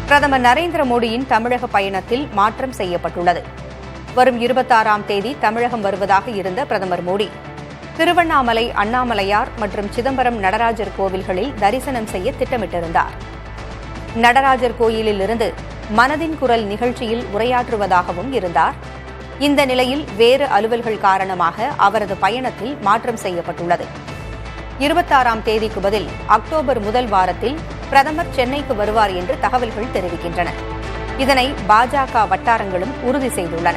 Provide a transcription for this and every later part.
பிரதமர் நரேந்திர மோடியின் தமிழக பயணத்தில் மாற்றம் செய்யப்பட்டுள்ளது. வரும் 26ஆம் தேதி தமிழகம் வருவதாக இருந்த பிரதமர் மோடி திருவண்ணாமலை அண்ணாமலையார் மற்றும் சிதம்பரம் நடராஜர் கோவில்களில் தரிசனம் செய்ய திட்டமிட்டிருந்தார். நடராஜர் கோயிலில் இருந்து மனதின் குரல் நிகழ்ச்சியில் உரையாற்றுவதாகவும் இருந்தார். இந்த நிலையில் வேறு அலுவல்கள் காரணமாக அவரது பயணத்தில் மாற்றம் செய்யப்பட்டுள்ளது. 26ஆம் தேதிக்கு பதில் அக்டோபர் முதல் வாரத்தில் பிரதமர் சென்னைக்கு வருவார் என்று தகவல்கள் தெரிவிக்கின்றன. இதனை பாஜக வட்டாரங்களும் உறுதி செய்துள்ளன.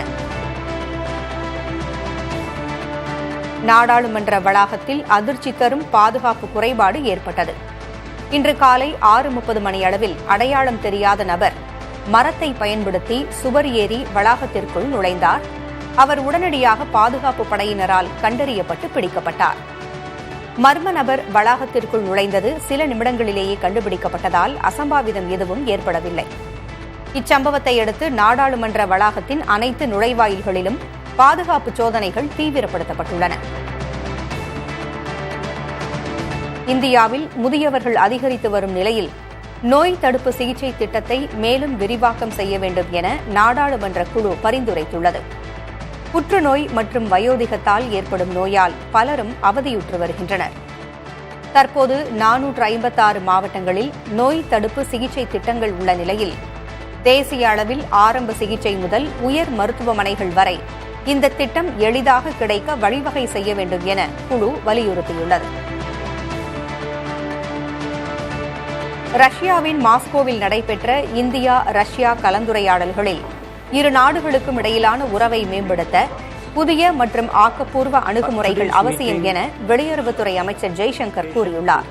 நாடாளுமன்ற வளாகத்தில் அதிர்ச்சி தரும் பாதுகாப்பு குறைபாடு ஏற்பட்டது. இன்று காலை 6:30 மணியளவில் அடையாளம் தெரியாத நபர் மரத்தை பயன்படுத்தி சுவர் ஏறி வளாகத்திற்குள் நுழைந்தார். அவர் உடனடியாக பாதுகாப்பு படையினரால் கண்டறியப்பட்டு பிடிக்கப்பட்டார். மர்ம நபர் வளாகத்திற்குள் நுழைந்தது சில நிமிடங்களிலேயே கண்டுபிடிக்கப்பட்டதால் அசம்பாவிதம் எதுவும் ஏற்படவில்லை. இச்சம்பவத்தை அடுத்து நாடாளுமன்ற வளாகத்தின் அனைத்து நுழைவாயில்களிலும் பாதுகாப்பு சோதனைகள் தீவிரப்படுத்தப்பட்டுள்ளன. இந்தியாவில் முதியவர்கள் அதிகரித்து வரும் நிலையில் நோய் தடுப்பு சிகிச்சை திட்டத்தை மேலும் விரிவாக்கம் செய்ய வேண்டும் என நாடாளுமன்ற குழு பரிந்துரைத்துள்ளது. புற்றுநோய் மற்றும் வயோதிகத்தால் ஏற்படும் நோயால் பலரும் அவதியுற்று வருகின்றனர். தற்போது 456 மாவட்டங்களில் நோய் தடுப்பு சிகிச்சை திட்டங்கள் உள்ள நிலையில் தேசிய அளவில் ஆரம்ப சிகிச்சை முதல் உயர் மருத்துவமனைகள் வரை இந்த திட்டம் எளிதாக கிடைக்க வழிவகை செய்ய வேண்டும் என குழு வலியுறுத்தியுள்ளது. ரஷ்யாவின் மாஸ்கோவில் நடைபெற்ற இந்தியா ரஷ்யா கலந்துரையாடல்களில் இரு நாடுகளுக்கும் இடையிலான உறவை மேம்படுத்த புதிய மற்றும் ஆக்கப்பூர்வ அணுகுமுறைகள் அவசியம் என வெளியுறவுத்துறை அமைச்சர் ஜெய்சங்கர் கூறியுள்ளார்.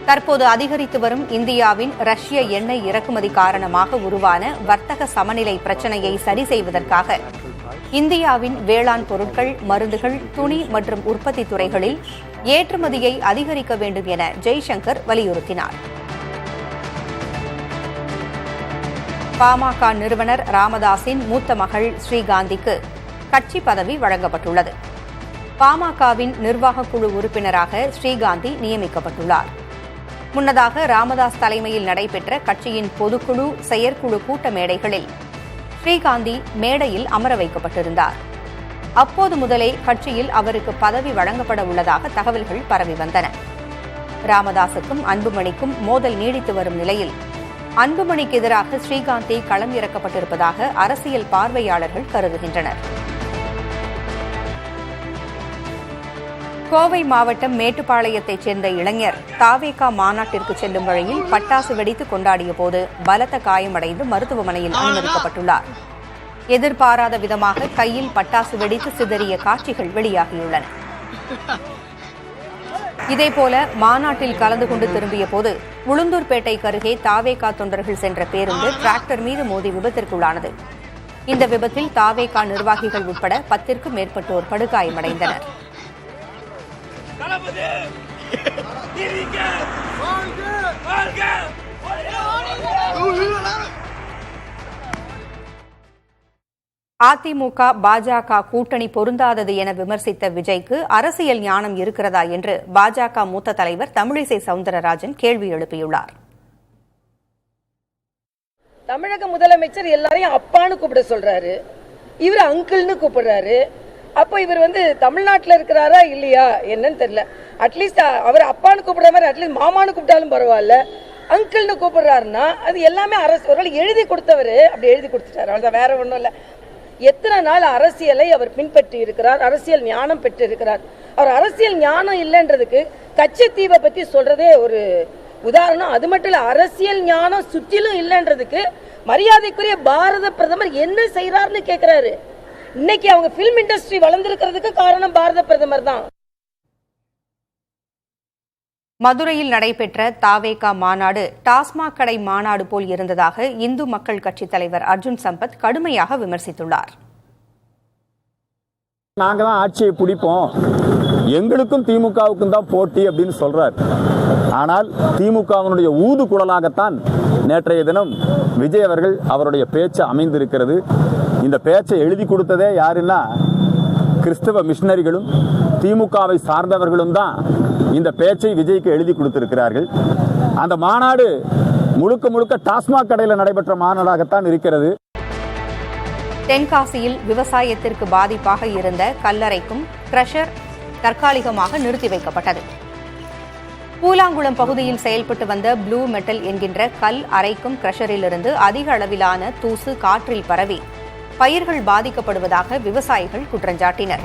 தற்போது அதிகரித்து வரும் இந்தியாவின் ரஷ்ய எண்ணெய் இறக்குமதி காரணமாக உருவான வர்த்தக சமநிலை பிரச்சினையை சரி செய்வதற்காக இந்தியாவின் வேளாண் பொருட்கள், மருந்துகள், துணி மற்றும் உற்பத்தி துறைகளில் ஏற்றுமதியை அதிகரிக்க வேண்டும் என ஜெய்சங்கர் வலியுறுத்தினார். பாமக நிறுவனர் ராமதாஸின் மூத்த மகள் ஸ்ரீகாந்திக்கு கட்சி பதவி வழங்கப்பட்டுள்ளது. பாமகவின் நிர்வாகக் குழு உறுப்பினராக ஸ்ரீகாந்தி நியமிக்கப்பட்டுள்ளார். முன்னதாக ராமதாஸ் தலைமையில் நடைபெற்ற கட்சியின் பொதுக்குழு, செயற்குழு கூட்ட மேடைகளில் ஸ்ரீகாந்தி மேடையில் அமர வைக்கப்பட்டிருந்தார். அப்போது முதலே கட்சியில் அவருக்கு பதவி வழங்கப்பட உள்ளதாக தகவல்கள் பரவி வந்தன. ராமதாசுக்கும் அன்புமணிக்கும் மோதல் நீடித்து வரும் நிலையில் அன்புமணிக்கு எதிராக ஸ்ரீகாந்தி களம் இறக்கப்பட்டிருப்பதாக அரசியல் பார்வையாளர்கள் கருதுகின்றனர். கோவை மாவட்டம் மேட்டுப்பாளையத்தைச் சேர்ந்த இளைஞர் தாவேகா மாநாட்டிற்கு செல்லும் வழியில் பட்டாசு வெடித்து கொண்டாடிய போது பலத்த காயமடைந்து மருத்துவமனையில் அனுமதிக்கப்பட்டுள்ளார். எதிர்பாராத விதமாக கையில் பட்டாசு வெடித்து சிதறிய காட்சிகள் வெளியாகியுள்ளன. இதேபோல மாநாட்டில் கலந்து கொண்டு திரும்பிய போது உளுந்தூர்பேட்டைக்கு அருகே தாவேகா தொண்டர்கள் சென்ற பேருந்து டிராக்டர் மீது மோதி விபத்திற்குள்ளானது. இந்த விபத்தில் தாவேகா நிர்வாகிகள் உட்பட 10க்கும் மேற்பட்டோர் படுகாயமடைந்தனர். அதிமுக பாஜக கூட்டணி பொருந்தாதது என விமர்சித்த விஜய்க்கு அரசியல் ஞானம் இருக்கிறதா என்று பாஜக மூத்த தலைவர் தமிழிசை சவுந்தரராஜன் கேள்வி எழுப்பியுள்ளார். தமிழக முதலமைச்சர் எல்லாரையும் அப்பான்னு கூப்பிட சொல்றாரு, இவர் அங்கிள்னு கூப்பிடுறாரு. அப்போ இவர் தமிழ்நாட்டில் இருக்கிறாரா இல்லையா என்னன்னு தெரியல. அட்லீஸ்ட் அவர் அப்பான்னு கூப்பிடுற மாதிரி அட்லீஸ்ட் மாமான்னு கூப்பிட்டாலும் பரவாயில்ல, அங்கிள்னு கூப்பிடுறாருன்னா அது எல்லாமே அரசு ஒரு எழுதி கொடுத்தவர் அப்படி எழுதி கொடுத்துட்டாரு. அவ்வளோதான், வேற ஒன்றும் இல்லை. எத்தனை நாள் அரசியலை அவர் பின்பற்றி இருக்கிறார், அரசியல் ஞானம் பெற்று இருக்கிறார். அவர் அரசியல் ஞானம் இல்லைன்றதுக்கு கச்சத்தீவை பற்றி சொல்றதே ஒரு உதாரணம். அது மட்டும் இல்லை, அரசியல் ஞானம் சுற்றிலும் இல்லைன்றதுக்கு மரியாதைக்குரிய பாரத பிரதமர் என்ன செய்யறாருன்னு கேட்கிறாரு. இன்னைக்கு அவங்க பிலிம் இண்டஸ்ட்ரி வளர்ந்திருக்கிறதுக்கு காரணம் பாரத பிரதமர் தான். மதுரையில் நடைபெற்ற தாவேகா மாநாடு டாஸ்மாக் கடை மாநாடு போல் இருந்ததாக இந்து மக்கள் கட்சித் தலைவர் அர்ஜுன் சம்பத் கடுமையாக விமர்சித்துள்ளார். நாங்க தான் ஆட்சியை பிடிப்போம், எங்களுக்கும் திமுகவுக்கும் தான் போட்டி அப்படின்னு சொல்றார். ஆனால் திமுகவினுடைய ஊது குழலாகத்தான் நேற்றைய தினம் விஜய் அவர்கள் அவருடைய பேச்சு அமைந்திருக்கிறது. இந்த பேச்சை எழுதி கொடுத்ததே யாருன்னா கிறிஸ்தவ மிஷனரிகளும் திமுகவை சார்ந்தவர்களும் தான் இந்த பேச்சை விஜய்க்கு எழுதி கொடுத்திருக்கிறார்கள். அந்த மாநாடு முழுக்க முழுக்க டாஸ்மாக் கடையில் நடைபெற்ற மாநாடாகத்தான் இருக்கிறது. தென்காசியில் விவசாயத்திற்கு பாதிப்பாக இருந்த கல்லறைக்கும் கிரஷர் தற்காலிகமாக நிறுத்தி வைக்கப்பட்டது. பூலாங்குளம் பகுதியில் செயல்பட்டு வந்த ப்ளூ மெட்டல் என்கின்ற கல் அரைக்கும் கிரஷரிலிருந்து அதிக அளவிலான தூசு காற்றில் பரவி பயிர்கள் பாதிக்கப்படுவதாக விவசாயிகள் குற்றஞ்சாட்டினர்.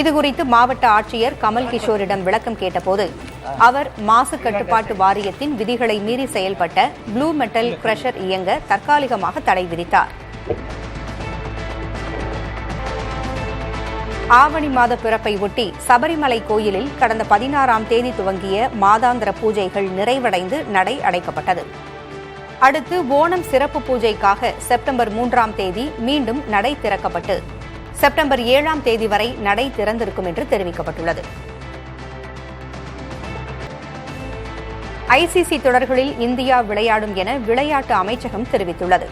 இதுகுறித்து மாவட்ட ஆட்சியர் கமல் கிஷோரிடம் விளக்கம் கேட்டபோது அவர் மாசு கட்டுப்பாட்டு வாரியத்தின் விதிகளை மீறி செயல்பட்ட ப்ளூ மெட்டல் கிரஷர் இயங்க தற்காலிகமாக தடை விதித்தார். ஆவணி மாத பிறப்பை ஒட்டி சபரிமலை கோயிலில் கடந்த 16ஆம் தேதி துவங்கிய மாதாந்திர பூஜைகள் நிறைவடைந்து நடை அடைக்கப்பட்டது. அடுத்து ஓணம் சிறப்பு பூஜைக்காக செப்டம்பர் 3ஆம் தேதி மீண்டும் நடை திறக்கப்பட்டு செப்டம்பர் 7ஆம் தேதி வரை நடை திறந்திருக்கும் என்று தெரிவிக்கப்பட்டுள்ளது. ஐசிசி தொடர்களில் இந்தியா விளையாடும் என விளையாட்டு அமைச்சகம் தெரிவித்துள்ளது.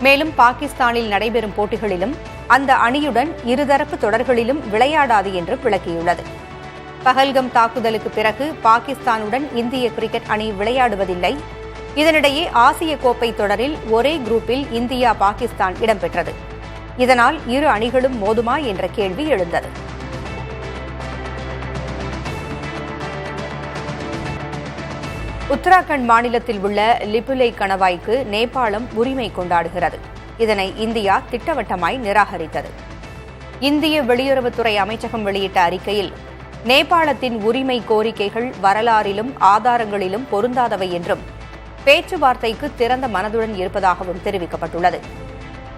மேலும் பாகிஸ்தானில் நடைபெறும் போட்டிகளிலும் அந்த அணியுடன் இருதரப்பு தொடர்களிலும் விளையாடாது என்று விளக்கியுள்ளது. பஹல்கம் தாக்குதலுக்கு பிறகு பாகிஸ்தானுடன் இந்திய கிரிக்கெட் அணி விளையாடுவதில்லை. இதனிடையே ஆசிய கோப்பை தொடரில் ஒரே குரூப்பில் இந்தியா பாகிஸ்தான் இடம்பெற்றது. இதனால் இரு அணிகளும் மோதுமா என்ற கேள்வி எழுந்தது. உத்தராகண்ட் மாநிலத்தில் உள்ள லிபுலை கணவாய்க்கு நேபாளம் உரிமை கொண்டாடுகிறது. இதனை இந்தியா திட்டவட்டமாய் நிராகரித்தது. இந்திய வெளியுறவுத்துறை அமைச்சகம் வெளியிட்ட அறிக்கையில் நேபாளத்தின் உரிமை கோரிக்கைகள் வரலாறிலும் ஆதாரங்களிலும் பொருந்தாதவை என்றும் பேச்சுவார்த்தைக்கு திறந்த மனதுடன் இருப்பதாகவும் தெரிவிக்கப்பட்டுள்ளது.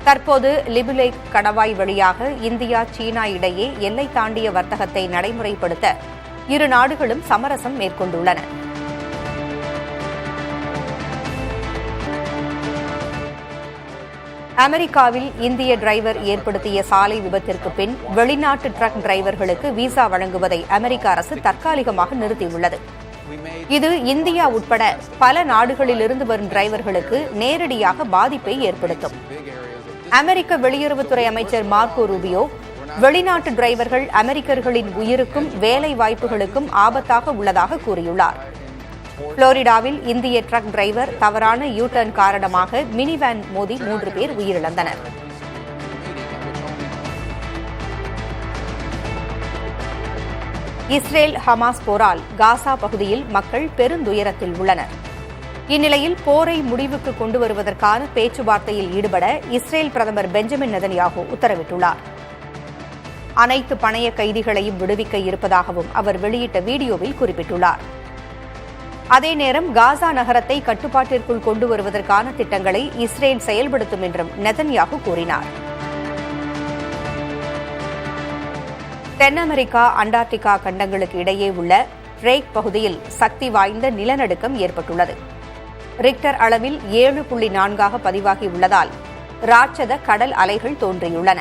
தற்போது லிபுலை கணவாய் வழியாக இந்தியா சீனா இடையே எல்லை தாண்டிய வர்த்தகத்தை நடைமுறைப்படுத்த இரு நாடுகளும் சமரசம் மேற்கொண்டுள்ளன. அமெரிக்காவில் இந்திய டிரைவர் ஏற்படுத்திய சாலை விபத்திற்கு பின் வெளிநாட்டு ட்ரக் டிரைவர்களுக்கு விசா வழங்குவதை அமெரிக்க அரசு தற்காலிகமாக நிறுத்தியுள்ளது. இது இந்தியா உட்பட பல நாடுகளிலிருந்து வரும் டிரைவர்களுக்கு நேரடியாக பாதிப்பை ஏற்படுத்தும். அமெரிக்க வெளியுறவுத்துறை அமைச்சர் மார்க்கோ ரூபியோ வெளிநாட்டு டிரைவர்கள் அமெரிக்கர்களின் உயிருக்கும் வேலை வாய்ப்புகளுக்கும் ஆபத்தாக உள்ளதாக கூறியுள்ளார். புளோரிடாவில் இந்திய ட்ரக் டிரைவர் தவறான யூ டர்ன் காரணமாக மினி வேன் மோதி 3 பேர் உயிரிழந்தனர். இஸ்ரேல் ஹமாஸ் போரால் காசா பகுதியில் மக்கள் பெருந்துயரத்தில் உள்ளனர். இந்நிலையில் போரை முடிவுக்கு கொண்டு வருவதற்கான பேச்சுவார்த்தையில் ஈடுபட இஸ்ரேல் பிரதமர் பெஞ்சமின் நெதன்யாகு உத்தரவிட்டுள்ளார். அனைத்து பணைய கைதிகளையும் விடுவிக்க இருப்பதாகவும் அவர் வெளியிட்ட வீடியோவில் குறிப்பிட்டுள்ளார். அதே நேரம் காசா நகரத்தை கட்டுப்பாட்டிற்குள் கொண்டு வருவதற்கான திட்டங்களை இஸ்ரேல் செயல்படுத்தும் என்றும் நெதன்யாகு கூறினார். தென் அமெரிக்கா அண்டார்டிகா கண்டங்களுக்கு இடையே உள்ள ரேக் பகுதியில் சக்தி வாய்ந்த நிலநடுக்கம் ஏற்பட்டுள்ளது. ரிக்டர் அளவில் 7.4 பதிவாகியுள்ளதால் ராட்சத கடல் அலைகள் தோன்றியுள்ளன.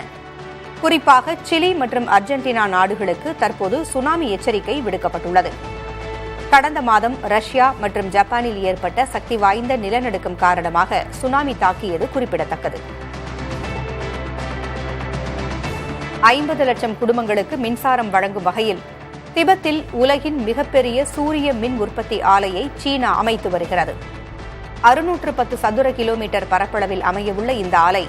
குறிப்பாக சிலி மற்றும் அர்ஜென்டினா நாடுகளுக்கு தற்போது சுனாமி எச்சரிக்கை விடுக்கப்பட்டுள்ளது. கடந்த மாதம் ரஷ்யா மற்றும் ஜப்பானில் ஏற்பட்ட சக்தி வாய்ந்த நிலநடுக்கம் காரணமாக சுனாமி தாக்கியது குறிப்பிடத்தக்கது. 50 லட்சம் குடும்பங்களுக்கு மின்சாரம் வழங்கும் வகையில் திபெத்தில் உலகின் மிகப்பெரிய சூரிய மின் உற்பத்தி ஆலையை சீனா அமைத்து வருகிறது. 610 சதுர கிலோமீட்டர் பரப்பளவில் அமையவுள்ள இந்த ஆலை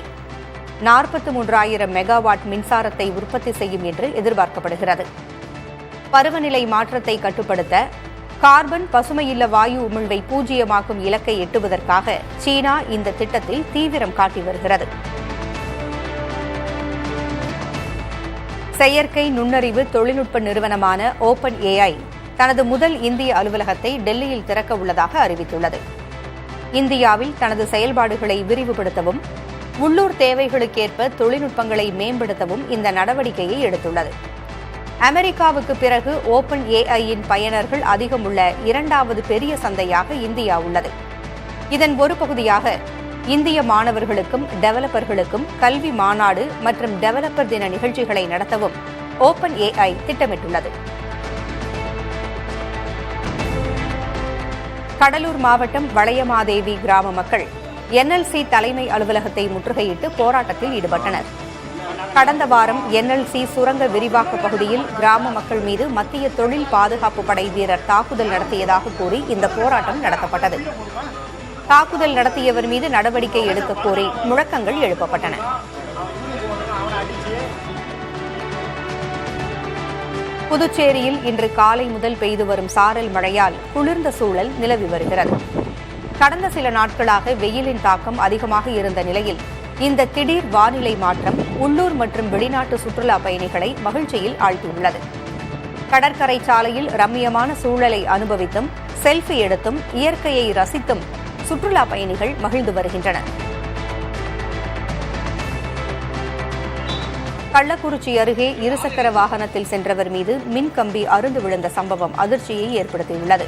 43,000 மெகாவாட் மின்சாரத்தை உற்பத்தி செய்யும் என்று எதிர்பார்க்கப்படுகிறது. பருவநிலை மாற்றத்தை கட்டுப்படுத்த கார்பன் பசுமையில்ல வாயு உமிழ்வை பூஜ்ஜியமாக்கும் இலக்கை எட்டுவதற்காக சீனா இந்த திட்டத்தில் தீவிரம் காட்டி வருகிறது. செயற்கை நுண்ணறிவு தொழில்நுட்ப நிறுவனமான ஓபன் ஏஐ தனது முதல் இந்திய அலுவலகத்தை டெல்லியில் திறக்க உள்ளதாக அறிவித்துள்ளது. இந்தியாவில் தனது செயல்பாடுகளை விரிவுபடுத்தவும் உள்ளூர் தேவைகளுக்கேற்ப தொழில்நுட்பங்களை மேம்படுத்தவும் இந்த நடவடிக்கையை எடுத்துள்ளது. அமெரிக்காவுக்கு பிறகு ஓபன் ஏஐயின் பயனர்கள் அதிகம் உள்ள 2வது பெரிய சந்தையாக இந்தியா உள்ளது. இதன் ஒரு பகுதியாக இந்திய மாணவர்களுக்கும் டெவலப்பர்களுக்கும் கல்வி மாநாடு மற்றும் டெவலப்பர் தின நிகழ்ச்சிகளை நடத்தவும் ஓபன் ஏஐ திட்டமிட்டுள்ளது. கடலூர் மாவட்டம் வளையமாதேவி கிராம மக்கள் என்எல்சி தலைமை அலுவலகத்தை முற்றுகையிட்டு போராட்டத்தில் ஈடுபட்டனர். கடந்த வாரம் என்எல்சி சுரங்க விரிவாக்க பகுதியில் கிராம மக்கள் மீது மத்திய தொழில் பாதுகாப்பு படை வீரர் தாக்குதல் நடத்தியதாக கூறி இந்த போராட்டம் நடத்தப்பட்டது. தாக்குதல் நடத்தியவர் மீது நடவடிக்கை எடுக்க கோரி முழக்கங்கள் எழுப்பப்பட்டன. புதுச்சேரியில் இன்று காலை முதல் பெய்து வரும் சாரல் மழையால் குளிர்ந்த சூழல் நிலவி வருகிறது. கடந்த சில நாட்களாக வெயிலின் தாக்கம் அதிகமாக இருந்த நிலையில் இந்த திடீர் வானிலை மாற்றம் உள்ளூர் மற்றும் வெளிநாட்டு சுற்றுலா பயணிகளை மகிழ்ச்சியில் ஆழ்த்தியுள்ளது. கடற்கரை சாலையில் ரம்மியமான சூழலை அனுபவித்தும் செல்ஃபி எடுத்தும் இயற்கையை ரசித்தும் சுற்றுலா பயணிகள் மகிழ்ந்து வருகின்றனர். கள்ளக்குறிச்சி அருகே இருசக்கர வாகனத்தில் சென்றவர் மீது மின்கம்பி அறுந்து விழுந்த சம்பவம் அதிர்ச்சியை ஏற்படுத்தியுள்ளது.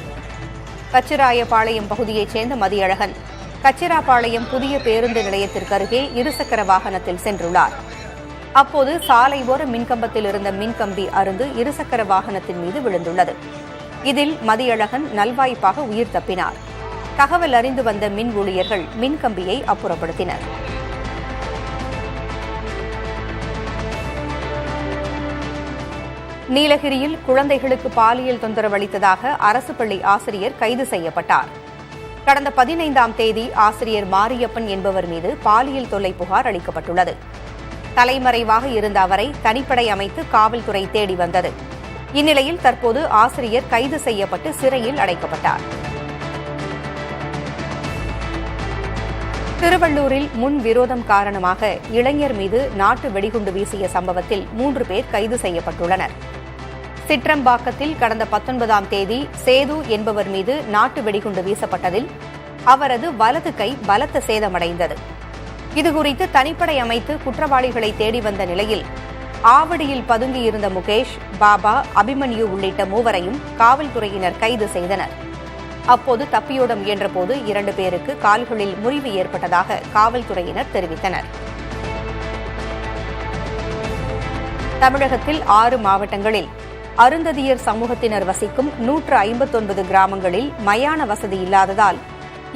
கச்சிராயபாளையம் பகுதியைச் சேர்ந்த மதியழகன் கச்சிராபாளையம் புதிய பேருந்து நிலையத்திற்கு அருகே இருசக்கர வாகனத்தில் சென்றுள்ளார். அப்போது சாலை ஓர மின்கம்பத்தில் இருந்த மின்கம்பி அறுந்து இருசக்கர வாகனத்தின் மீது விழுந்துள்ளது. இதில் மதியழகன் நல்வாய்ப்பாக உயிர் தப்பினார். தகவல் அறிந்து வந்த மின் ஊழியர்கள் மின்கம்பியை அப்புறப்படுத்தினர். நீலகிரியில் குழந்தைகளுக்கு பாலியல் தொந்தரவு அளித்ததாக அரசு பள்ளி ஆசிரியர் கைது செய்யப்பட்டார். கடந்த 15ஆம் தேதி ஆசிரியர் மாரியப்பன் என்பவர் மீது பாலியல் தொல்லை புகார் அளிக்கப்பட்டுள்ளது. தலைமறைவாக இருந்த அவரை தனிப்படை அமைத்து காவல்துறை தேடி வந்தது. இந்நிலையில் தற்போது ஆசிரியர் கைது செய்யப்பட்டு சிறையில் அடைக்கப்பட்டார். திருவள்ளூரில் முன் விரோதம் காரணமாக இளைஞர் மீது நாட்டு வெடிகுண்டு வீசிய சம்பவத்தில் 3 பேர் கைது செய்யப்பட்டுள்ளனர். சிற்றம்பாக்கத்தில் கடந்த 19ஆம் தேதி சேது என்பவர் மீது நாட்டு வெடிகுண்டு வீசப்பட்டதில் அவரது வலது கை பலத்த சேதமடைந்தது. இதுகுறித்து தனிப்படை அமைத்து குற்றவாளிகளை தேடி வந்த நிலையில் ஆவடியில் பதுங்கியிருந்த முகேஷ், பாபா, அபிமன்யு உள்ளிட்ட 3வரையும் காவல்துறையினர் கைது செய்தனர். அப்போது தப்பியோட முயன்றபோது 2 பேருக்கு கால்களில் முறிவு ஏற்பட்டதாக காவல்துறையினர் தெரிவித்தனர். தமிழகத்தில் 6 மாவட்டங்களில் அருந்ததியர் சமூகத்தினர் வசிக்கும் 159 கிராமங்களில் மயான வசதி இல்லாததால்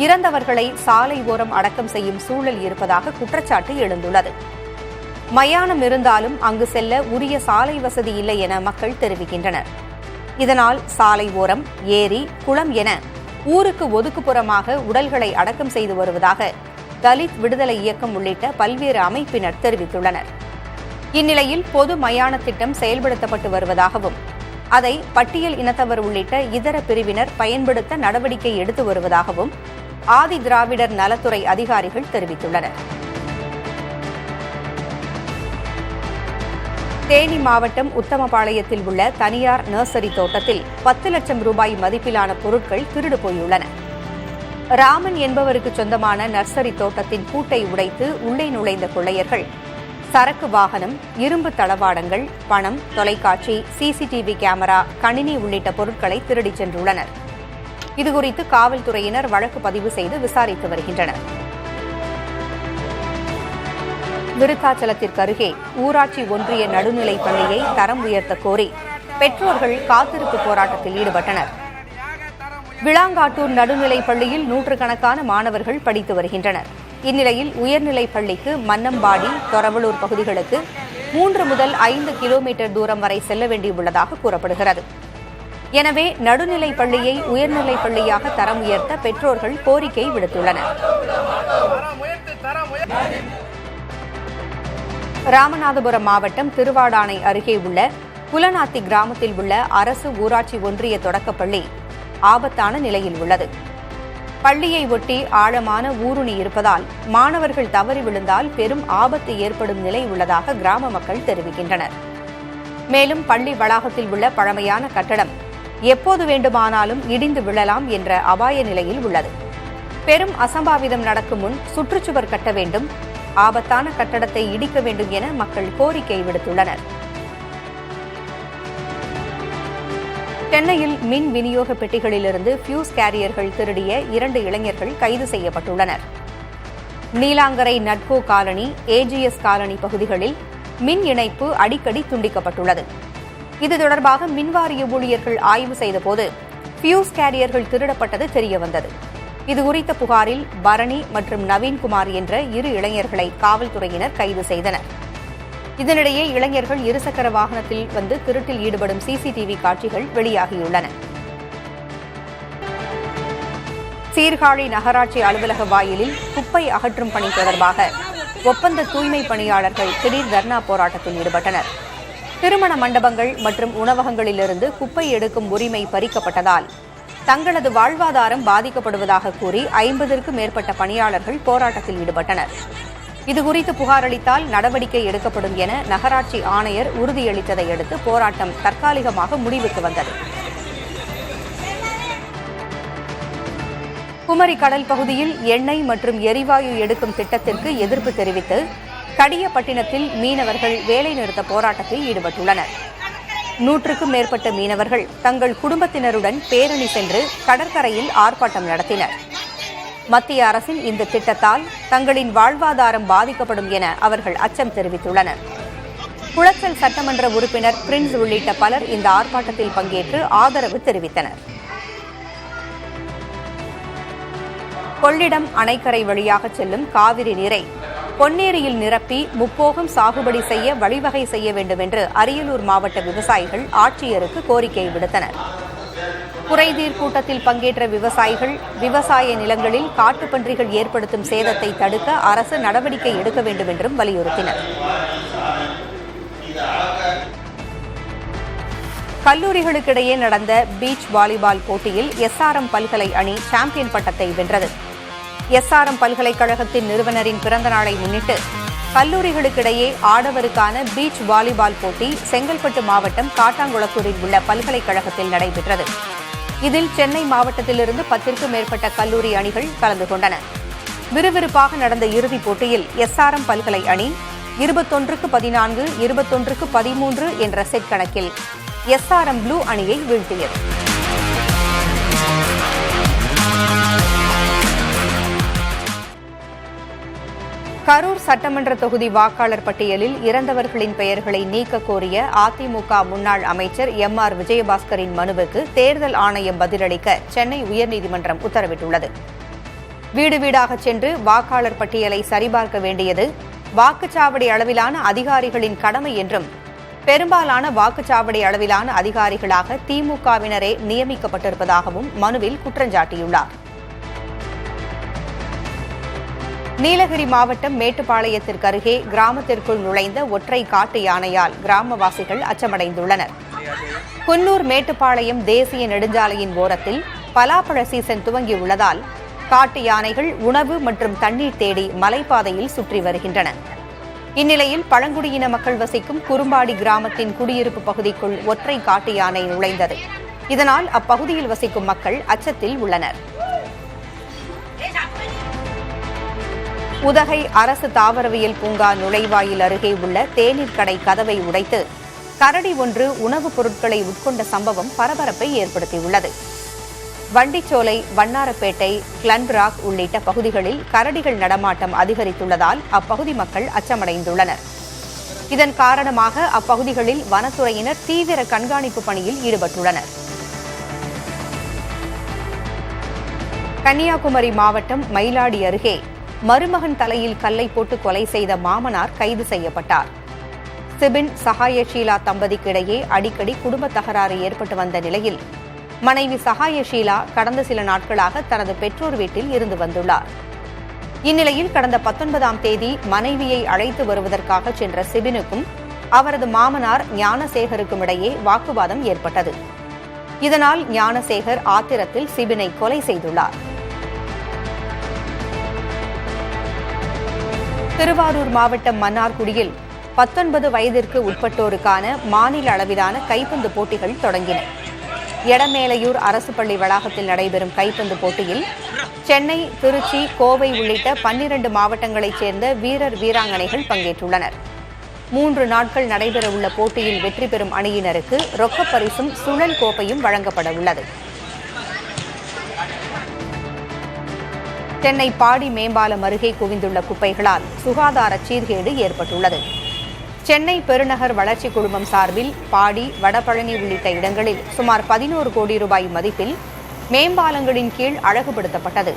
இறந்தவர்களை சாலை ஓரம் அடக்கம் செய்யும் சூழல் இருப்பதாக குற்றச்சாட்டு எழுந்துள்ளது. மயானம் இருந்தாலும் அங்கு செல்ல உரிய சாலை வசதி இல்லை என மக்கள் தெரிவிக்கின்றனர். இதனால் சாலை ஓரம், ஏரி, குளம் என ஊருக்கு ஒதுக்குப்புறமாக உடல்களை அடக்கம் செய்து வருவதாக தலித் விடுதலை இயக்கம் உள்ளிட்ட பல்வேறு அமைப்பினர் தெரிவித்துள்ளனர். இந்நிலையில் பொது மயான திட்டம் செயல்படுத்தப்பட்டு வருவதாகவும் அதை பட்டியல் இனத்தவர் உள்ளிட்ட இதர பிரிவினர் பயன்படுத்த நடவடிக்கை எடுத்து வருவதாகவும் ஆதி திராவிடர் நலத்துறை அதிகாரிகள் தெரிவித்துள்ளனர். தேனி மாவட்டம் உத்தமபாளையத்தில் உள்ள தனியார் நர்சரி தோட்டத்தில் 10 லட்சம் ரூபாய் மதிப்பிலான பொருட்கள் திருடு போயுள்ளன. ராமன் என்பவருக்கு சொந்தமான நர்சரி தோட்டத்தின் பூட்டை உடைத்து உள்ளே நுழைந்த கொள்ளையர்கள் சரக்கு வாகனம், இரும்பு தளவாடங்கள், பணம், தொலைக்காட்சி, சிசிடிவி கேமரா, கணினி உள்ளிட்ட பொருட்களை திருடிச் சென்றுள்ளனர். இதுகுறித்து காவல்துறையினர் வழக்கு பதிவு செய்து விசாரித்து வருகின்றனர். விருத்தாச்சலத்திற்கு அருகே ஊராட்சி ஒன்றிய நடுநிலைப் பள்ளியை தரம் உயர்த்த கோரி பெற்றோர்கள் காத்திருப்பு போராட்டத்தில் ஈடுபட்டனர். விளாங்காட்டூர் நடுநிலைப் பள்ளியில் 100கணக்கான மாணவர்கள் படித்து வருகின்றனர். இந்நிலையில் உயர்நிலைப் பள்ளிக்கு மன்னம்பாடி, தொரவலூர் பகுதிகளுக்கு 3 முதல் 5 கிலோமீட்டர் தூரம் வரை செல்ல வேண்டியுள்ளதாக கூறப்படுகிறது. எனவே நடுநிலைப் பள்ளியை உயர்நிலைப் பள்ளியாக தரம் உயர்த்த பெற்றோர்கள் கோரிக்கை விடுத்துள்ளனர். ராமநாதபுரம் மாவட்டம் திருவாடானை அருகே உள்ள புலனாத்தி கிராமத்தில் உள்ள அரசு ஊராட்சி ஒன்றிய தொடக்கப்பள்ளி ஆபத்தான நிலையில் உள்ளது. பள்ளியை ஒட்டி ஆழமான ஊருணி இருப்பதால் மாணவர்கள் தவறி விழுந்தால் பெரும் ஆபத்து ஏற்படும் நிலை உள்ளதாக கிராம மக்கள் தெரிவிக்கின்றனர். மேலும் பள்ளி வளாகத்தில் உள்ள பழமையான கட்டடம் எப்போது வேண்டுமானாலும் இடிந்து விழலாம் என்ற அபாய நிலையில் உள்ளது. பெரும் அசம்பாவிதம் நடக்கும் முன் சுற்றுச்சுவர் கட்ட வேண்டும், ஆபத்தான கட்டடத்தை இடிக்க வேண்டும் என மக்கள் கோரிக்கை விடுத்துள்ளனர். சென்னையில் மின் விநியோக பெட்டிகளிலிருந்து ஃபியூஸ் கேரியர்கள் திருடிய 2 இளைஞர்கள் கைது செய்யப்பட்டுள்ளனர். Neelankarai Natco colony, AGS colony பகுதிகளில் மின் இணைப்பு அடிக்கடி துண்டிக்கப்பட்டுள்ளது. இது தொடர்பாக மின்வாரிய ஊழியர்கள் ஆய்வு செய்தபோது ஃபியூஸ் கேரியர்கள் திருடப்பட்டது தெரியவந்தது. இதுகுறித்த புகாரில் பரணி மற்றும் நவீன்குமார் என்ற 2 இளைஞர்களை காவல்துறையினர் கைது செய்தனர். இதனிடையே இளைஞர்கள் இருசக்கர வாகனத்தில் வந்து திருட்டில் ஈடுபடும் சிசிடிவி காட்சிகள் வெளியாகியுள்ளன. சீர்காழி நகராட்சி அலுவலக வாயிலில் குப்பை அகற்றும் பணி தொடர்பாக ஒப்பந்த தூய்மை பணியாளர்கள் திடீர் தர்ணா போராட்டத்தில் ஈடுபட்டனர். திருமண மண்டபங்கள் மற்றும் உணவகங்களிலிருந்து குப்பை எடுக்கும் உரிமை பறிக்கப்பட்டதால் தங்களது வாழ்வாதாரம் பாதிக்கப்படுவதாக கூறி 50க்கும் மேற்பட்ட பணியாளர்கள் போராட்டத்தில் ஈடுபட்டனர். இதுகுறித்து புகார் அளித்தால் நடவடிக்கை எடுக்கப்படும் என நகராட்சி ஆணையர் உறுதியளித்ததை அடுத்து போராட்டம் தற்காலிகமாக முடிவுக்கு வந்தது. குமரி கடல் பகுதியில் எண்ணெய் மற்றும் எரிவாயு எடுக்கும் திட்டத்திற்கு எதிர்ப்பு தெரிவித்து கடியப்பட்டினத்தில் மீனவர்கள் வேலைநிறுத்த போராட்டத்தில் ஈடுபட்டுள்ளனர். 100க்கும் மேற்பட்ட மீனவர்கள் தங்கள் குடும்பத்தினருடன் பேரணி சென்று கடற்கரையில் ஆர்ப்பாட்டம் நடத்தினர். மத்திய அரசின் இந்த திட்டத்தால் தங்களின் வாழ்வாதாரம் பாதிக்கப்படும் என அவர்கள் அச்சம் தெரிவித்துள்ளனர். குளச்சல் சட்டமன்ற உறுப்பினர் பிரின்ஸ் உள்ளிட்ட பலர் இந்த ஆர்ப்பாட்டத்தில் பங்கேற்று ஆதரவு தெரிவித்தனர். கொள்ளிடம் அணைக்கரை வழியாக செல்லும் காவிரி நீரை பொன்னேரியில் நிரப்பி முப்போகம் சாகுபடி செய்ய வழிவகை செய்ய வேண்டும் என்று அரியலூர் மாவட்ட விவசாயிகள் ஆட்சியருக்கு கோரிக்கை விடுத்தனர். குறைதீர் கூட்டத்தில் பங்கேற்ற விவசாயிகள் விவசாய நிலங்களில் காட்டுப்பன்றிகள் ஏற்படுத்தும் சேதத்தை தடுக்க அரசு நடவடிக்கை எடுக்க வேண்டும் என்றும் வலியுறுத்தினர். கல்லூரிகளுக்கிடையே நடந்த பீச் வாலிபால் போட்டியில் எஸ்ஆர்எம் பல்கலை அணி சாம்பியன் பட்டத்தை வென்றது. எஸ்ஆர்எம் பல்கலைக்கழகத்தின் நிறுவனரின் பிறந்த நாளை முன்னிட்டு கல்லூரிகளுக்கிடையே ஆடவருக்கான பீச் வாலிபால் போட்டி செங்கல்பட்டு மாவட்டம் காட்டாங்குளத்தூரில் உள்ள பல்கலைக்கழகத்தில் நடைபெற்றது. இதில் சென்னை மாவட்டத்திலிருந்து 10க்கும் மேற்பட்ட கல்லூரி அணிகள் கலந்து கொண்டன. விறுவிறுப்பாக நடந்த இறுதிப் போட்டியில் எஸ்ஆர்எம் பல்கலை அணி 21-14, 21-13 என்ற செட் கணக்கில் எஸ்ஆர்எம் ப்ளூ அணியை வீழ்த்தியது. கரூர் சட்டமன்ற தொகுதி வாக்காளர் பட்டியலில் இறந்தவர்களின் பெயர்களை நீக்க கோரிய அதிமுக முன்னாள் அமைச்சர் எம்.ஆர். விஜயபாஸ்கரின் மனுவுக்கு தேர்தல் ஆணையம் பதிலளிக்க சென்னை உயர்நீதிமன்றம் உத்தரவிட்டுள்ளது. வீடு வீடாக சென்று வாக்காளர் பட்டியலை சரிபார்க்க வேண்டியது வாக்குச்சாவடி அளவிலான அதிகாரிகளின் கடமை என்றும், பெரும்பாலான வாக்குச்சாவடி அளவிலான அதிகாரிகளாக திமுகவினரே நியமிக்கப்பட்டிருப்பதாகவும் மனுவில் குற்றஞ்சாட்டியுள்ளார். நீலகிரி மாவட்டம் மேட்டுப்பாளையத்திற்கு அருகே கிராமத்திற்குள் நுழைந்த ஒற்றை காட்டு யானையால் கிராமவாசிகள் அச்சமடைந்துள்ளனர். குன்னூர் மேட்டுப்பாளையம் தேசிய நெடுஞ்சாலையின் ஓரத்தில் பலாப்பழ சீசன் துவங்கியுள்ளதால் காட்டு யானைகள் உணவு மற்றும் தண்ணீர் தேடி மலைப்பாதையில் சுற்றி வருகின்றன. இந்நிலையில் பழங்குடியின மக்கள் வசிக்கும் குறும்பாடி கிராமத்தின் குடியிருப்பு பகுதிக்குள் ஒற்றை காட்டு யானை நுழைந்தது. இதனால் அப்பகுதியில் வசிக்கும் மக்கள் அச்சத்தில் உள்ளனர். உதகை அரசு தாவரவியல் பூங்கா நுழைவாயில் அருகே உள்ள தேநீர் கடை கதவை உடைத்து கரடி ஒன்று உணவுப் பொருட்களை உட்கொண்ட சம்பவம் பரபரப்பை ஏற்படுத்தியுள்ளது. வண்டிச்சோலை, வண்ணாரப்பேட்டை, கிளன்ராக் உள்ளிட்ட பகுதிகளில் கரடிகள் நடமாட்டம் அதிகரித்துள்ளதால் அப்பகுதி மக்கள் அச்சமடைந்துள்ளனர். இதன் காரணமாக அப்பகுதிகளில் வனத்துறையினர் தீவிர கண்காணிப்பு பணியில் ஈடுபட்டுள்ளனர். கன்னியாகுமரி மாவட்டம் மயிலாடி அருகே மருமகன் தலையில் கல்லை போட்டு கொலை செய்த மாமனார் கைது செய்யப்பட்டார். சிபின் சகாயஷீலா தம்பதிக்கிடையே அடிக்கடி குடும்ப தகராறு ஏற்பட்டு வந்த நிலையில் மனைவி சகாயஷீலா கடந்த சில நாட்களாக தனது பெற்றோர் வீட்டில் இருந்து வந்துள்ளார். இந்நிலையில் கடந்த 19ஆம் தேதி மனைவியை அழைத்து வருவதற்காக சென்ற சிபினுக்கும் அவரது மாமனார் ஞானசேகருக்கும் இடையே வாக்குவாதம் ஏற்பட்டது. இதனால் ஞானசேகர் ஆத்திரத்தில் சிபினை கொலை செய்துள்ளார். திருவாரூர் மாவட்டம் மன்னார்குடியில் 19 வயதிற்கு உட்பட்டோருக்கான மாநில அளவிலான கைப்பந்து போட்டிகள் தொடங்கின. எடமேலையூர் அரசு பள்ளி வளாகத்தில் நடைபெறும் கைப்பந்து போட்டியில் சென்னை, திருச்சி, கோவை உள்ளிட்ட 12 மாவட்டங்களைச் சேர்ந்த வீரர் வீராங்கனைகள் பங்கேற்றுள்ளனர். 3 நாட்கள் நடைபெறவுள்ள போட்டியில் வெற்றி பெறும் அணியினருக்கு ரொக்கப் பரிசும் சுழல் கோப்பையும் வழங்கப்பட உள்ளது. சென்னை பாடி மேம்பாலம் அருகே குவிந்துள்ள குப்பைகளால் சுகாதார சீர்கேடு ஏற்பட்டுள்ளது. சென்னை பெருநகர் வளர்ச்சி குழுமம் சார்பில் பாடி, வடபழனி உள்ளிட்ட இடங்களில் சுமார் 11 கோடி ரூபாய் மதிப்பில் மேம்பாலங்களின் கீழ் அழகுபடுத்தப்பட்டது.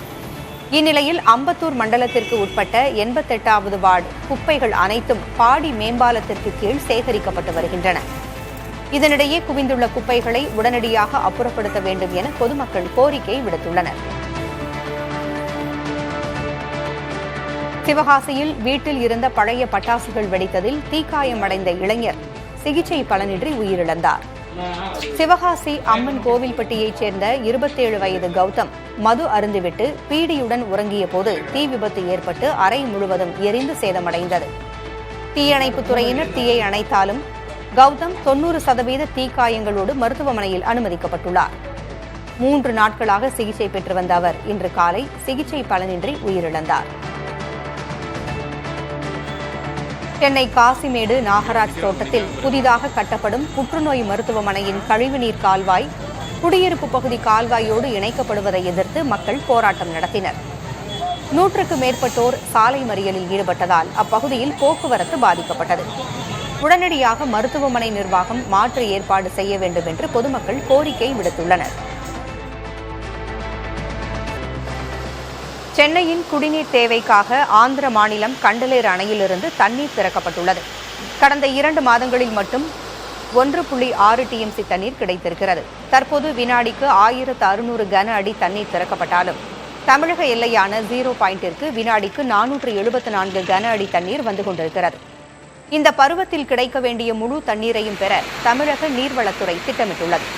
இந்நிலையில் அம்பத்தூர் மண்டலத்திற்கு உட்பட்ட 88வது வார்டு குப்பைகள் அனைத்தும் பாடி மேம்பாலத்திற்கு கீழ் சேகரிக்கப்பட்டு வருகின்றன. இதனிடையே குவிந்துள்ள குப்பைகளை உடனடியாக அப்புறப்படுத்த வேண்டும் என பொதுமக்கள் கோரிக்கை விடுத்துள்ளனர். சிவகாசியில் வீட்டில் இருந்த பழைய பட்டாசுகள் வெடித்ததில் தீக்காயமடைந்த இளைஞர் சிகிச்சை பலனின்றி உயிரிழந்தார். சிவகாசி அம்மன் கோவில்பட்டியைச் சேர்ந்த 27 வயது கௌதம் மது அருந்துவிட்டு பீடியுடன் உறங்கிய போது தீ விபத்து ஏற்பட்டு அறை முழுவதும் எரிந்து சேதமடைந்தது. தீயணைப்புத் துறையினர் தீயை அணைத்தாலும் கௌதம் 90% தீக்காயங்களோடு மருத்துவமனையில் அனுமதிக்கப்பட்டுள்ளார். 3 நாட்களாக சிகிச்சை பெற்று வந்த அவர் இன்று காலை சிகிச்சை பலனின்றி உயிரிழந்தார். சென்னை காசிமேடு நாகராஜ் தோட்டத்தில் புதிதாக கட்டப்படும் புற்றுநோய் மருத்துவமனையின் கழிவுநீர் கால்வாய் குடியிருப்பு பகுதி கால்வாயோடு இணைக்கப்படுவதை எதிர்த்து மக்கள் போராட்டம் நடத்தினர். 100க்கும் மேற்பட்டோர் சாலை மறியலில் ஈடுபட்டதால் அப்பகுதியில் போக்குவரத்து பாதிக்கப்பட்டது. உடனடியாக மருத்துவமனை நிர்வாகம் மாற்று ஏற்பாடு செய்ய வேண்டும் என்று பொதுமக்கள் கோரிக்கை விடுத்துள்ளனர். சென்னையின் குடிநீர் தேவைக்காக ஆந்திர மாநிலம் கண்டலேறு அணையிலிருந்து தண்ணீர் திறக்கப்பட்டுள்ளது. கடந்த 2 மாதங்களில் மட்டும் 1.6 TMC தண்ணீர் கிடைத்திருக்கிறது. தற்போது வினாடிக்கு 1600 கன அடி தண்ணீர் திறக்கப்பட்டாலும் தமிழக எல்லையான 0 பாயிண்டிற்கு வினாடிக்கு 474 கன அடி தண்ணீர் வந்து கொண்டிருக்கிறது. இந்த பருவத்தில் கிடைக்க வேண்டிய முழு தண்ணீரையும் பெற தமிழக நீர்வளத்துறை திட்டமிட்டுள்ளது.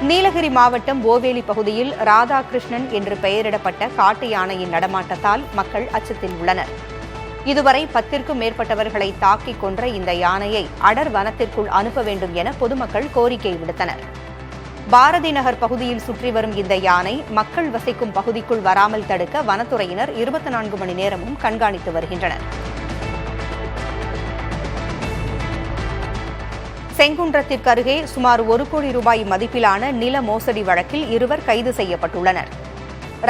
நீலகிரி மாவட்டம் ஓவேலி பகுதியில் ராதாகிருஷ்ணன் என்று பெயரிடப்பட்ட காட்டு யானையின் நடமாட்டத்தால் மக்கள் அச்சத்தில் உள்ளனர். இதுவரை 10க்கும் மேற்பட்டவர்களை தாக்கிக் கொன்ற இந்த யானையை அடர் வனத்திற்குள் அனுப்ப வேண்டும் என பொதுமக்கள் கோரிக்கை விடுத்தனர். பாரதி நகர் பகுதியில் சுற்றி வரும் இந்த யானை மக்கள் வசிக்கும் பகுதிக்குள் வராமல் தடுக்க வனத்துறையினர் 24 மணி நேரமும் கண்காணித்து வருகின்றனர். செங்குன்றத்திற்கு அருகே சுமார் 1 கோடி ரூபாய் மதிப்பிலான நில மோசடி வழக்கில் 2 கைது செய்யப்பட்டுள்ளனர்.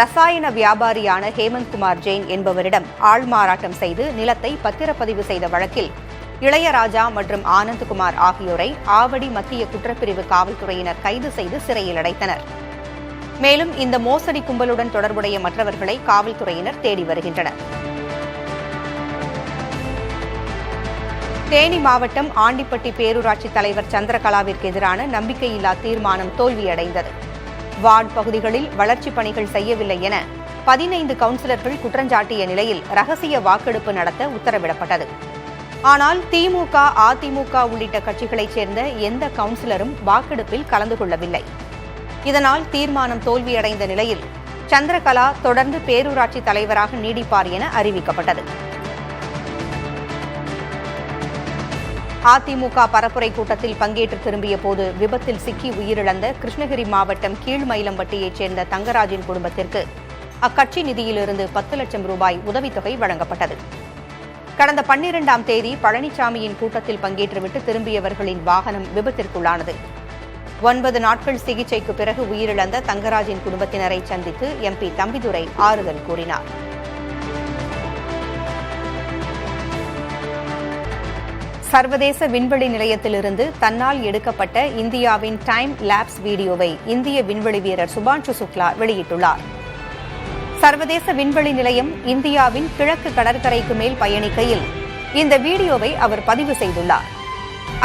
ரசாயன வியாபாரியான ஹேமந்த்குமார் ஜெயின் என்பவரிடம் ஆள்மாறாட்டம் செய்து நிலத்தை பத்திரப்பதிவு செய்த வழக்கில் இளையராஜா மற்றும் ஆனந்த்குமார் ஆகியோரை ஆவடி மத்திய குற்றப்பிரிவு காவல்துறையினர் கைது செய்து சிறையில் அடைத்தனர். மேலும் இந்த மோசடி கும்பலுடன் தொடர்புடைய மற்றவர்களை காவல்துறையினர் தேடி வருகின்றனர். தேனி மாவட்டம் ஆண்டிப்பட்டி பேரூராட்சி தலைவர் சந்திரகலாவிற்கு எதிரான நம்பிக்கையில்லா தீர்மானம் தோல்வியடைந்தது. வார்டு பகுதிகளில் வளர்ச்சிப் பணிகள் செய்யவில்லை என 15 கவுன்சிலர்கள் குற்றஞ்சாட்டிய நிலையில் ரகசிய வாக்கெடுப்பு நடத்த உத்தரவிடப்பட்டது. ஆனால் திமுக, அதிமுக உள்ளிட்ட கட்சிகளைச் சேர்ந்த எந்த கவுன்சிலரும் வாக்கெடுப்பில் கலந்து கொள்ளவில்லை. இதனால் தீர்மானம் தோல்வியடைந்த நிலையில் சந்திரகலா தொடர்ந்து பேரூராட்சி தலைவராக நீடிப்பார் என அறிவிக்கப்பட்டது. அதிமுக பரப்புரை கூட்டத்தில் பங்கேற்று திரும்பிய போது விபத்தில் சிக்கி உயிரிழந்த கிருஷ்ணகிரி மாவட்டம் கீழ்மயிலம்பட்டியைச் சேர்ந்த தங்கராஜின் குடும்பத்திற்கு அக்கட்சி நிதியிலிருந்து 10 லட்சம் ரூபாய் உதவித்தொகை வழங்கப்பட்டது. கடந்த 12ஆம் தேதி பழனிசாமியின் கூட்டத்தில் பங்கேற்றுவிட்டு திரும்பியவர்களின் வாகனம் விபத்திற்குள்ளானது. 9 நாட்கள் சிகிச்சைக்கு பிறகு உயிரிழந்த தங்கராஜின் குடும்பத்தினரை சந்தித்து MP தம்பிதுரை ஆறுதல் கூறினார். சர்வதேச விண்வெளி நிலையத்திலிருந்து தன்னால் எடுக்கப்பட்ட இந்தியாவின் டைம் லேப்ஸ் வீடியோவை இந்திய விண்வெளி வீரர் சுபான்ஷு சுக்லா வெளியிட்டுள்ளார். சர்வதேச விண்வெளி நிலையம் இந்தியாவின் கிழக்கு கடற்கரைக்கு மேல் பயணிக்கையில் இந்த வீடியோவை அவர் பதிவு செய்துள்ளார்.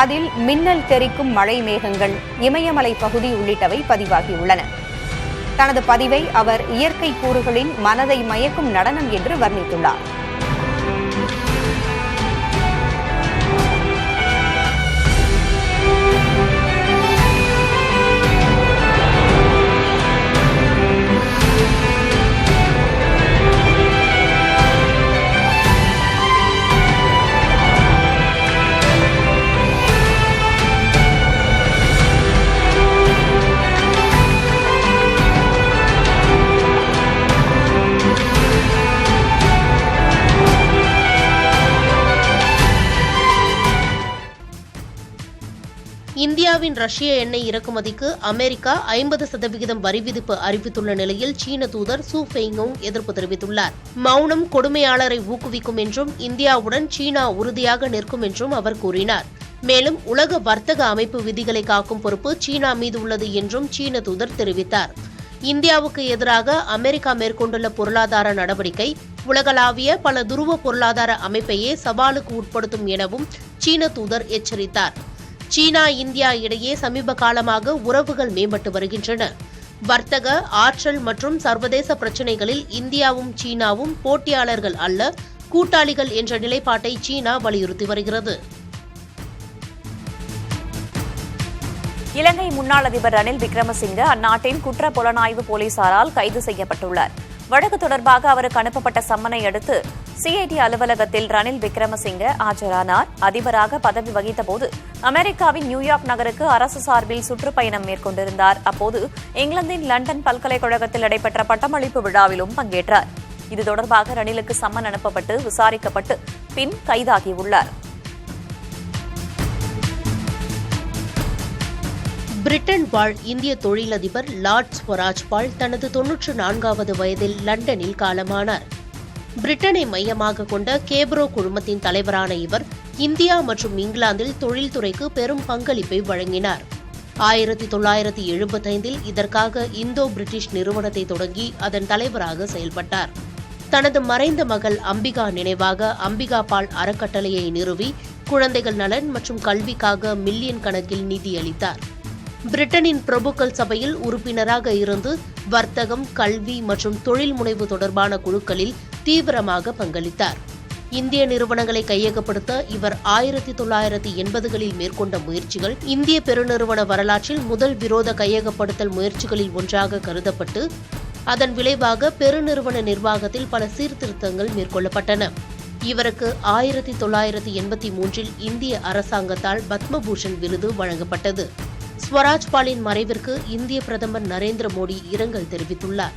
அதில் மின்னல் தெறிக்கும் மழை மேகங்கள், இமயமலை பகுதி உள்ளிட்டவை பதிவாகியுள்ளன. தனது பதிவை அவர் இயற்கை கூறுகளின் மனதை மயக்கும் நடனம் என்று வர்ணித்துள்ளார். இந்தியாவின் ரஷ்ய எண்ணெய் இறக்குமதிக்கு அமெரிக்கா 50% வரி விதிப்பு அறிவித்துள்ள நிலையில் சீன தூதர் சூ ஃபெய்ங்கோங் எதிர்ப்பு தெரிவித்துள்ளார். மௌனம் கொடுமையாளரை ஊக்குவிக்கும் என்றும் இந்தியாவுடன் சீனா உறுதியாக நிற்கும் என்றும் அவர் கூறினார். மேலும் உலக வர்த்தக அமைப்பு விதிகளை காக்கும் பொறுப்பு சீனா மீது உள்ளது என்றும் சீன தூதர் தெரிவித்தார். இந்தியாவுக்கு எதிராக அமெரிக்கா மேற்கொண்டுள்ள பொருளாதார நடவடிக்கை உலகளாவிய பல துருவ பொருளாதார அமைப்பையே சவாலுக்கு உட்படுத்தும் எனவும் சீன தூதர் எச்சரித்தார். சீனா இந்தியா இடையே சமீப காலமாக உறவுகள் மேம்பட்டு வருகின்றன. வர்த்தக, ஆற்றல் மற்றும் சர்வதேச பிரச்சினைகளில் இந்தியாவும் சீனாவும் போட்டியாளர்கள் அல்ல, கூட்டாளிகள் என்ற நிலைப்பாட்டை சீனா வலியுறுத்தி வருகிறது. இலங்கை முன்னாள் அதிபர் ரணில் விக்ரமசிங்கே அந்நாட்டின் குற்ற புலனாய்வு போலீசாரால் கைது செய்யப்பட்டுள்ளார். வழக்கு தொடர்பாக அவருக்கு அனுப்பப்பட்ட சம்மனை அடுத்து சிஐடி அலுவலகத்தில் ரணில் விக்ரமசிங்கே ஆஜரானார். அதிபராக பதவி வகித்தபோது அமெரிக்காவின் நியூயார்க் நகருக்கு அரசு சார்பில் சுற்றுப்பயணம் மேற்கொண்டிருந்தார். அப்போது இங்கிலாந்தின் லண்டன் பல்கலைக்கழகத்தில் நடைபெற்ற பட்டமளிப்பு விழாவிலும் பங்கேற்றார். இது தொடர்பாக ரணிலுக்கு சம்மன் அனுப்பப்பட்டு விசாரிக்கப்பட்டு பின் கைதாகியுள்ளார். பிரிட்டன் வாழ் இந்திய தொழிலதிபர் லார்ட் ஸ்வராஜ் பால் தனது 94வது வயதில் லண்டனில் காலமானார். பிரிட்டனை மையமாக கொண்ட கேப்ரோ குழுமத்தின் தலைவரான இவர் இந்தியா மற்றும் இங்கிலாந்தில் தொழில்துறைக்கு பெரும் பங்களிப்பை வழங்கினார். 1975இல் இதற்காக இந்தோ பிரிட்டிஷ் நிறுவனத்தை தொடங்கி அதன் தலைவராக செயல்பட்டார். தனது மறைந்த மகள் அம்பிகா நினைவாக அம்பிகா பால் அறக்கட்டளையை நிறுவி குழந்தைகள் நலன் மற்றும் கல்விக்காக மில்லியன் கணக்கில் நிதியளித்தார். பிரிட்டனின் பிரபுக்கள் சபையில் உறுப்பினராக இருந்து வர்த்தகம், கல்வி மற்றும் தொழில் முனைவு தொடர்பான குழுக்களில் தீவிரமாக பங்களித்தார். இந்திய நிறுவனங்களை கையகப்படுத்த இவர் 1980களில் மேற்கொண்ட முயற்சிகள் இந்திய பெருநிறுவன வரலாற்றில் முதல் விரோத கையகப்படுத்தல் முயற்சிகளில் ஒன்றாக கருதப்பட்டு அதன் விளைவாக பெருநிறுவன நிர்வாகத்தில் பல சீர்திருத்தங்கள் மேற்கொள்ளப்பட்டன. இவருக்கு 1983இல் இந்திய அரசாங்கத்தால் பத்மபூஷன் விருது வழங்கப்பட்டது. ஸ்வராஜ் பாலின் மறைவிற்கு இந்திய பிரதமர் நரேந்திர மோடி இரங்கல் தெரிவித்துள்ளார்.